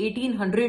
1800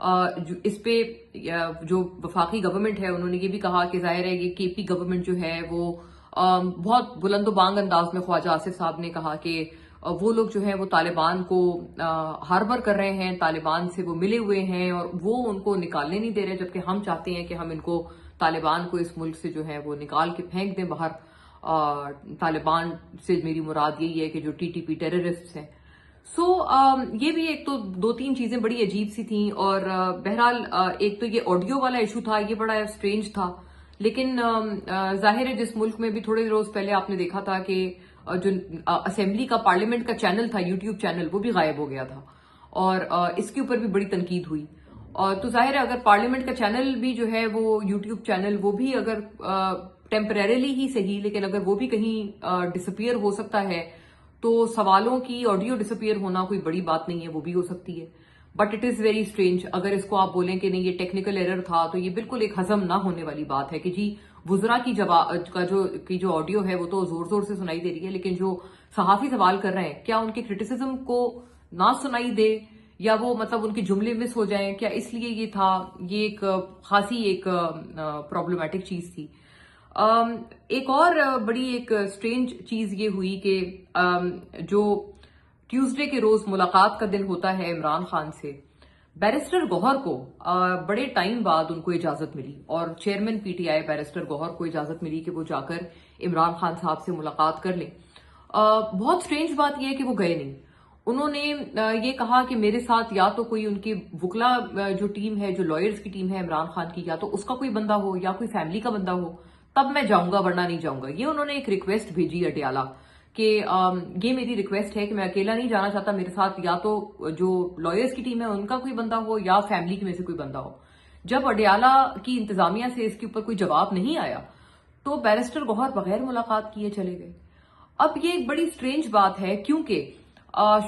اس پہ جو وفاقی گورنمنٹ ہے انہوں نے یہ بھی کہا کہ ظاہر ہے یہ KP گورنمنٹ جو ہے وہ بہت بلند و بانگ انداز میں خواجہ آصف صاحب نے کہا کہ وہ لوگ جو ہیں وہ طالبان کو ہاربر کر رہے ہیں، طالبان سے وہ ملے ہوئے ہیں اور وہ ان کو نکالنے نہیں دے رہے، جبکہ ہم چاہتے ہیں کہ ہم ان کو طالبان کو اس ملک سے جو ہے وہ نکال کے پھینک دیں باہر۔ طالبان سے میری مراد یہی ہے کہ جو TTP ٹیررسٹ ہیں۔ یہ بھی ایک تو دو تین چیزیں بڑی عجیب سی تھیں، اور بہرحال ایک تو یہ آڈیو والا ایشو تھا، یہ بڑا اسٹرینج تھا، لیکن ظاہر ہے جس ملک میں بھی تھوڑے روز پہلے آپ نے دیکھا تھا کہ جو اسمبلی کا پارلیمنٹ کا چینل تھا، یوٹیوب چینل، وہ بھی غائب ہو گیا تھا، اور اس کے اوپر بھی بڑی تنقید ہوئی۔ اور تو ظاہر ہے اگر پارلیمنٹ کا چینل بھی جو ہے وہ یوٹیوب چینل وہ بھی اگر ٹیمپریریلی ہی صحیح، لیکن اگر وہ بھی کہیں ڈسپیئر ہو سکتا ہے تو سوالوں کی آڈیو ڈسپیئر ہونا کوئی بڑی بات نہیں ہے، وہ بھی ہو سکتی ہے۔ But it is very strange, اگر اس کو آپ بولیں کہ نہیں یہ ٹیکنیکل ایرر تھا تو یہ بالکل ایک ہضم نہ ہونے والی بات ہے کہ جی وزراء کی جو آڈیو ہے وہ تو زور زور سے سنائی دے رہی ہے، لیکن جو صحافی سوال کر رہے ہیں کیا ان کے کرٹیسزم کو نہ سنائی دے، یا وہ مطلب ان کے جملے مس ہو جائیں، کیا اس لیے یہ تھا؟ یہ ایک خاصی ایک پرابلمٹک چیز تھی۔ ایک اور بڑی ایک اسٹرینج چیز یہ ہوئی کہ جو ٹیوزڈے کے روز ملاقات کا دن ہوتا ہے عمران خان سے، بیرسٹر گوہر کو بڑے ٹائم بعد ان کو اجازت ملی، اور چیئرمین PTI بیرسٹر گوہر کو اجازت ملی کہ وہ جا کر عمران خان صاحب سے ملاقات کر لیں۔ بہت اسٹرینج بات یہ ہے کہ وہ گئے نہیں۔ انہوں نے یہ کہا کہ میرے ساتھ یا تو کوئی ان کی وکلا جو ٹیم ہے، جو لائرز کی ٹیم ہے عمران خان کی، یا تو اس کا کوئی بندہ ہو یا کوئی فیملی کا بندہ ہو، تب میں جاؤں گا ورنہ نہیں جاؤں گا۔ یہ انہوں نے ایک ریکویسٹ بھیجی اڈیالہ کہ یہ میری ریکویسٹ ہے کہ میں اکیلا نہیں جانا چاہتا، میرے ساتھ یا تو جو لائرز کی ٹیم ہے ان کا کوئی بندہ ہو یا فیملی میں سے کوئی بندہ ہو۔ جب اڈیالہ کی انتظامیہ سے اس کے اوپر کوئی جواب نہیں آیا تو بیرسٹر گوہر بغیر ملاقات کیے چلے گئے۔ اب یہ ایک بڑی اسٹرینج بات ہے، کیونکہ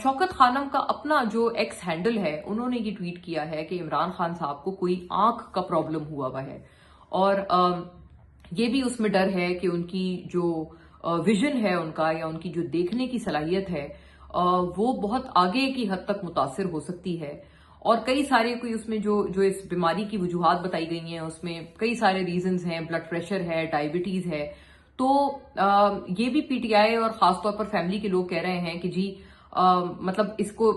شوکت خانم کا اپنا جو ایکس ہینڈل ہے انہوں نے یہ ٹویٹ کیا ہے کہ عمران خان صاحب کو کوئی آنکھ کا پرابلم ہوا ہے، اور یہ بھی اس میں ڈر ہے کہ ان کی جو ویژن ہے ان کا، یا ان کی جو دیکھنے کی صلاحیت ہے وہ بہت آگے کی حد تک متاثر ہو سکتی ہے۔ اور کئی سارے کوئی اس میں جو اس بیماری کی وجوہات بتائی گئی ہیں اس میں کئی سارے ریزنز ہیں، بلڈ پریشر ہے، ڈائبٹیز ہے۔ تو یہ بھی PTI اور خاص طور پر فیملی کے لوگ کہہ رہے ہیں کہ جی مطلب اس کو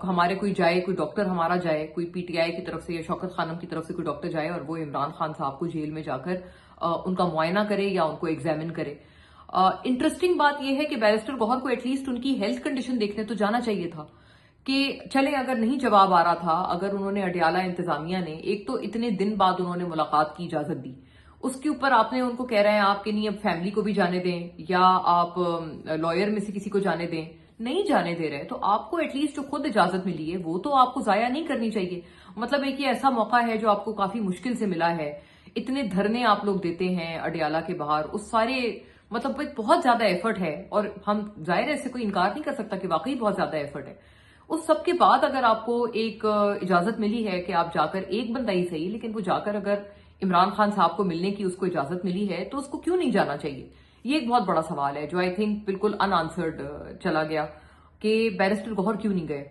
ہمارے کوئی جائے، کوئی ڈاکٹر ہمارا جائے، کوئی PTI کی طرف سے یا شوکت خانم کی طرف سے کوئی ڈاکٹر جائے اور وہ عمران خان صاحب کو جیل میں جا کر ان کا معائنہ کرے یا ان کو ایگزامن کرے۔ انٹرسٹنگ بات یہ ہے کہ بیرسٹر گوہر کو ایٹ لیسٹ ان کی ہیلتھ کنڈیشن دیکھنے تو جانا چاہیے تھا، کہ چلے اگر نہیں جواب آ رہا تھا، اگر انہوں نے اڈیالہ انتظامیہ نے ایک تو اتنے دن بعد انہوں نے ملاقات کی اجازت دی، اس کے اوپر آپ نے ان کو کہہ رہے ہیں آپ کے نہیں اب فیملی کو بھی جانے دیں یا آپ لائر میں سے کسی کو جانے دیں، نہیں جانے دے رہے، تو آپ کو ایٹ لیسٹ جو خود اجازت ملی ہے وہ تو آپ کو ضائع نہیں کرنی چاہیے۔ مطلب ایک یہ ایسا موقع ہے جو آپ کو کافی مشکل سے ملا ہے، اتنے دھرنے آپ لوگ دیتے ہیں اڈیالہ کے باہر، اس سارے مطلب بہت زیادہ ایفرٹ ہے، اور ہم ظاہر ہے اس سے کوئی انکار نہیں کر سکتا کہ واقعی بہت زیادہ ایفرٹ ہے۔ اس سب کے بعد اگر آپ کو ایک اجازت ملی ہے کہ آپ جا کر، ایک بندہ ہی صحیح لیکن وہ جا کر اگر عمران خان صاحب کو ملنے کی اس کو اجازت ملی ہے تو اس کو کیوں نہیں جانا چاہیے؟ یہ ایک بہت بڑا سوال ہے جو آئی تھنک بالکل ان آنسرڈ چلا گیا کہ بیرسٹر گوہر کیوں نہیں گئے۔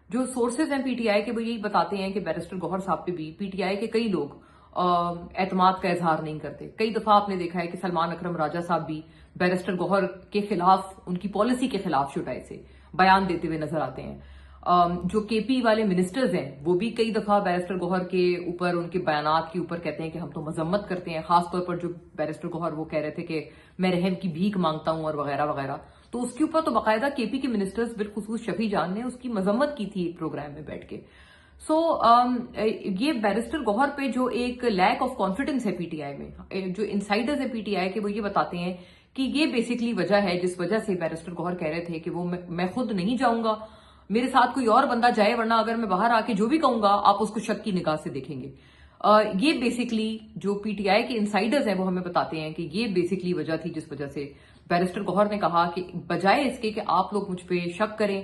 جو سورسز ہیں PTI کے وہ یہی بتاتے ہیں کہ بیرسٹر گوہر صاحب پہ بھی PTI کے کئی لوگ اعتماد کا اظہار نہیں کرتے۔ کئی دفعہ آپ نے دیکھا ہے کہ سلمان اکرم راجہ صاحب بھی بیرسٹر گوہر کے خلاف، ان کی پالیسی کے خلاف شٹائی سے بیان دیتے ہوئے نظر آتے ہیں۔ جو KP والے منسٹرز ہیں وہ بھی کئی دفعہ بیرسٹر گوہر کے اوپر، ان کے بیانات کے اوپر کہتے ہیں کہ ہم تو مذمت کرتے ہیں، خاص طور پر جو بیرسٹر گوہر وہ کہہ رہے تھے کہ میں رحم کی بھیک مانگتا ہوں اور وغیرہ وغیرہ، تو اس کے اوپر تو باقاعدہ KP کے منسٹرز بالخصوص شفیع جان نے اس کی مذمت کی تھی ایک پروگرام میں بیٹھ کے۔ یہ بیرسٹر گوہر پہ جو ایک لیک آف کانفیڈنس ہے PTI میں، جو انسائڈرز ہیں PTI کے وہ یہ بتاتے ہیں کہ یہ بیسیکلی وجہ ہے جس وجہ سے بیرسٹر گوہر کہہ رہے تھے کہ وہ میں خود نہیں جاؤں گا، میرے ساتھ کوئی اور بندہ جائے، ورنہ اگر میں باہر آ کے جو بھی کہوں گا آپ اس کو شک کی نگاہ سے دیکھیں گے۔ یہ بیسیکلی جو PTI کے انسائڈرز ہیں وہ ہمیں بتاتے ہیں کہ یہ بیسیکلی وجہ تھی جس وجہ سے بیرسٹر گوہر نے کہا کہ بجائے اس کے کہ آپ لوگ مجھ پہ شک کریں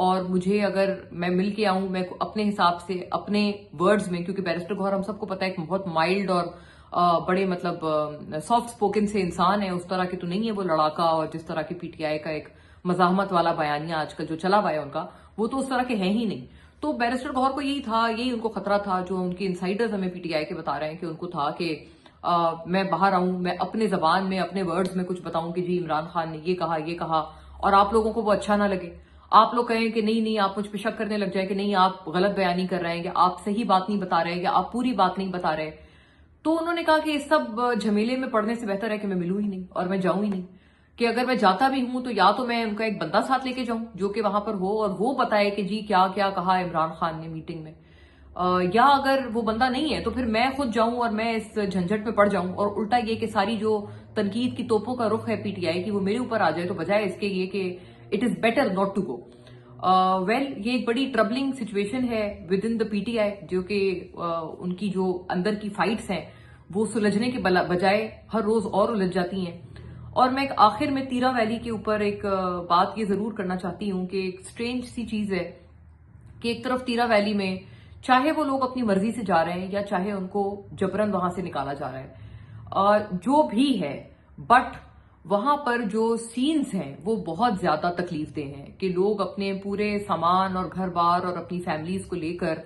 اور مجھے اگر میں مل کے آؤں، میں اپنے حساب سے اپنے ورڈز میں، کیونکہ بیرسٹر گوہر ہم سب کو پتا ہے کہ بہت مائلڈ اور بڑے مطلب سافٹ سپوکن سے انسان ہے، اس طرح کی تو نہیں ہے وہ لڑاکا، اور جس طرح کی PTI کا ایک مزاحمت والا بیانیہ آج کل جو چلا ہوا ہے ان کا، وہ تو اس طرح کے ہیں ہی نہیں۔ تو بیرسٹر گوہر کو یہی ان کو خطرہ تھا، جو ان کے انسائڈرز ہمیں پی ٹی آئی کے بتا رہے ہیں کہ ان کو تھا کہ میں باہر آؤں، میں اپنے زبان میں اپنے ورڈز میں کچھ بتاؤں کہ جی عمران خان نے یہ کہا اور آپ لوگوں کو وہ اچھا نہ لگے، آپ لوگ کہیں کہ نہیں آپ مجھ پہ شک کرنے لگ جائیں کہ نہیں آپ غلط بیانی کر رہے ہیں، یا آپ صحیح بات نہیں بتا رہے، یا آپ پوری بات نہیں بتا رہے. تو انہوں نے کہا کہ اس سب جھمیلے میں پڑنے سے بہتر ہے کہ میں ملوں ہی نہیں اور میں جاؤں ہی نہیں، کہ اگر میں جاتا بھی ہوں تو یا تو میں ان کا ایک بندہ ساتھ لے کے جاؤں جو کہ وہاں پر ہو اور وہ بتائے کہ جی کیا کیا کہا عمران خان نے میٹنگ میں، یا اگر وہ بندہ نہیں ہے تو پھر میں خود جاؤں اور میں اس جھنجھٹ میں پڑ جاؤں، اور الٹا یہ کہ ساری جو تنقید کی توپوں کا رخ ہے پی ٹی آئی کی وہ میرے اوپر آ جائے، تو بجائے اس کے یہ کہ it is better not to go. یہ ایک بڑی ٹربلنگ سچویشن ہے within the PTI, جو کہ ان کی جو اندر کی فائٹس ہیں وہ سلجھنے کے بجائے ہر روز اور الجھ جاتی ہیں. اور میں آخر میں تیرا ویلی کے اوپر ایک بات یہ ضرور کرنا چاہتی ہوں کہ ایک سٹرینج سی چیز ہے کہ ایک طرف تیرا ویلی میں چاہے وہ لوگ اپنی مرضی سے جا رہے ہیں یا چاہے ان کو جبرن وہاں سے نکالا جا رہا ہے، جو بھی ہے، بٹ وہاں پر جو سینز ہیں وہ بہت زیادہ تکلیف دہ ہیں کہ لوگ اپنے پورے سامان اور گھر بار اور اپنی فیملیز کو لے کر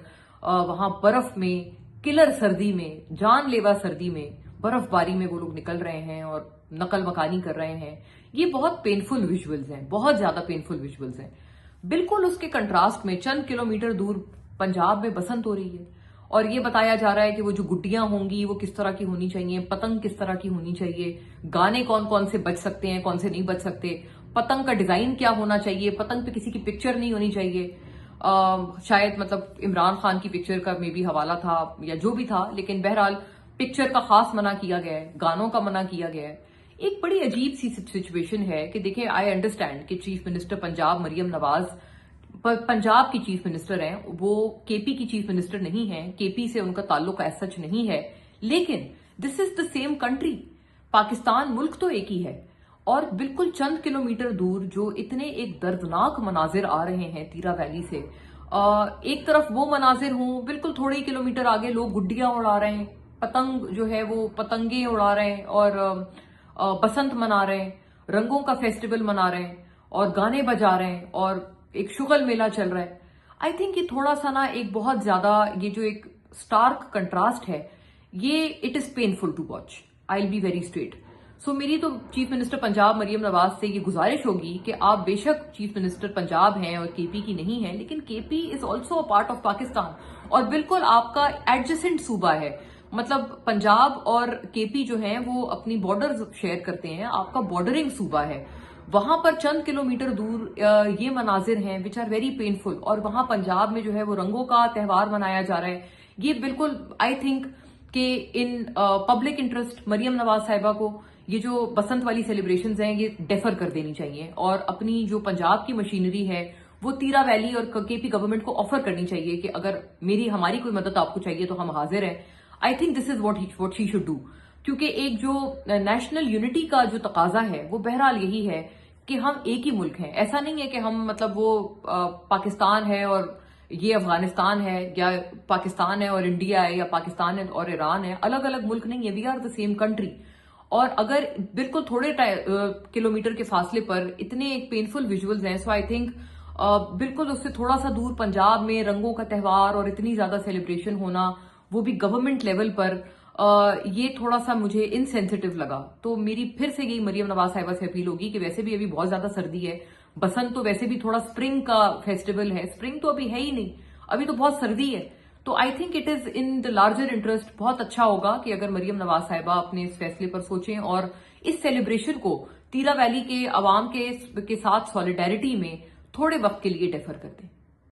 وہاں برف میں، کلر سردی میں، جان لیوا سردی میں، برف باری میں وہ لوگ نکل رہے ہیں اور نقل مکانی کر رہے ہیں. یہ بہت پینفل ویژولز ہیں، بہت زیادہ پینفل ویژولز ہیں. بالکل اس کے کنٹراسٹ میں چند کلومیٹر دور پنجاب میں بسنت ہو رہی ہے اور یہ بتایا جا رہا ہے کہ وہ جو گڈیاں ہوں گی وہ کس طرح کی ہونی چاہیے، پتنگ کس طرح کی ہونی چاہیے، گانے کون کون سے بج سکتے ہیں کون سے نہیں بج سکتے، پتنگ کا ڈیزائن کیا ہونا چاہیے، پتنگ پہ کسی کی پکچر نہیں ہونی چاہیے. شاید مطلب عمران خان کی پکچر کا میں بھی حوالہ تھا یا جو بھی تھا، لیکن بہرحال پکچر کا خاص منع کیا گیا ہے، گانوں کا منع کیا گیا ہے. ایک بڑی عجیب سی سچویشن ہے کہ دیکھیں آئی انڈرسٹینڈ کہ چیف منسٹر پنجاب مریم نواز پنجاب کی چیف منسٹر ہیں، وہ کے پی کی چیف منسٹر نہیں ہیں، کے پی سے ان کا تعلق ایسا سچ نہیں ہے، لیکن دس از دا سیم کنٹری، پاکستان ملک تو ایک ہی ہے. اور بالکل چند کلومیٹر دور جو اتنے ایک دردناک مناظر آ رہے ہیں تیرا ویلی سے، ایک طرف وہ مناظر ہوں، بالکل تھوڑے ہی کلومیٹر آگے لوگ گڈیاں اڑا رہے ہیں، پتنگ جو ہے وہ پتنگیں اڑا رہے ہیں اور بسنت منا رہے ہیں، رنگوں کا فیسٹیول منا رہے ہیں اور گانے بجا رہے ہیں اور ایک شغل میلہ چل رہا ہے. آئی تھنک یہ تھوڑا سا نا ایک بہت زیادہ یہ جو ایک سٹارک کنٹراسٹ ہے، یہ it is painful to watch. I will be very straight. So میری تو چیف منسٹر پنجاب مریم نواز سے یہ گزارش ہوگی کہ آپ بے شک چیف منسٹر پنجاب ہیں اور کے پی کی نہیں ہیں، لیکن K P is also a part of Pakistan اور بالکل آپ کا ایڈجسنٹ صوبہ ہے. مطلب پنجاب اور کے پی جو ہیں وہ اپنی بارڈرز شیئر کرتے ہیں، آپ کا بارڈرنگ صوبہ ہے. وہاں پر چند کلومیٹر دور یہ مناظر ہیں وچ آر ویری پینفل، اور وہاں پنجاب میں جو ہے وہ رنگوں کا تہوار منایا جا رہا ہے. یہ بالکل آئی تھنک کہ in public interest Maryam Nawaz صاحبہ کو یہ جو بسنت والی سیلیبریشنز ہیں یہ ڈیفر کر دینی چاہیے، اور اپنی جو پنجاب کی مشینری ہے وہ تیرا ویلی اور کے پی گورنمنٹ کو آفر کرنی چاہیے کہ اگر ہماری کوئی مدد آپ کو چاہیے تو ہم حاضر ہیں. I think this is what she should do, کیونکہ ایک جو نیشنل یونٹی کا جو تقاضا ہے وہ بہرحال یہی ہے کہ ہم ایک ہی ملک ہیں. ایسا نہیں ہے کہ ہم مطلب وہ پاکستان ہے اور یہ افغانستان ہے، یا پاکستان ہے اور انڈیا ہے، یا پاکستان ہے اور ایران ہے. الگ الگ ملک نہیں ہے، we are the same country. اور اگر بالکل تھوڑے کلومیٹر کے فاصلے پر اتنے ایک پینفل ویژولز ہیں، سو آئی تھنک بالکل اس سے تھوڑا سا دور پنجاب میں رنگوں کا تہوار اور اتنی زیادہ سیلیبریشن ہونا، وہ بھی گورنمنٹ لیول پر، یہ تھوڑا سا مجھے انسینسٹیو لگا. تو میری پھر سے یہی مریم نواز صاحبہ سے اپیل ہوگی کہ ویسے بھی ابھی بہت زیادہ سردی ہے، بسنت تو ویسے بھی تھوڑا سپرنگ کا فیسٹیول ہے، سپرنگ تو ابھی ہے ہی نہیں، ابھی تو بہت سردی ہے. تو I think it is in the larger interest, بہت اچھا ہوگا کہ اگر مریم نواز صاحبہ اپنے اس فیصلے پر سوچیں اور اس سیلیبریشن کو تیرا ویلی کے عوام کے ساتھ سولیڈیرٹی میں تھوڑے وقت کے لیے ڈیفر کر دیں.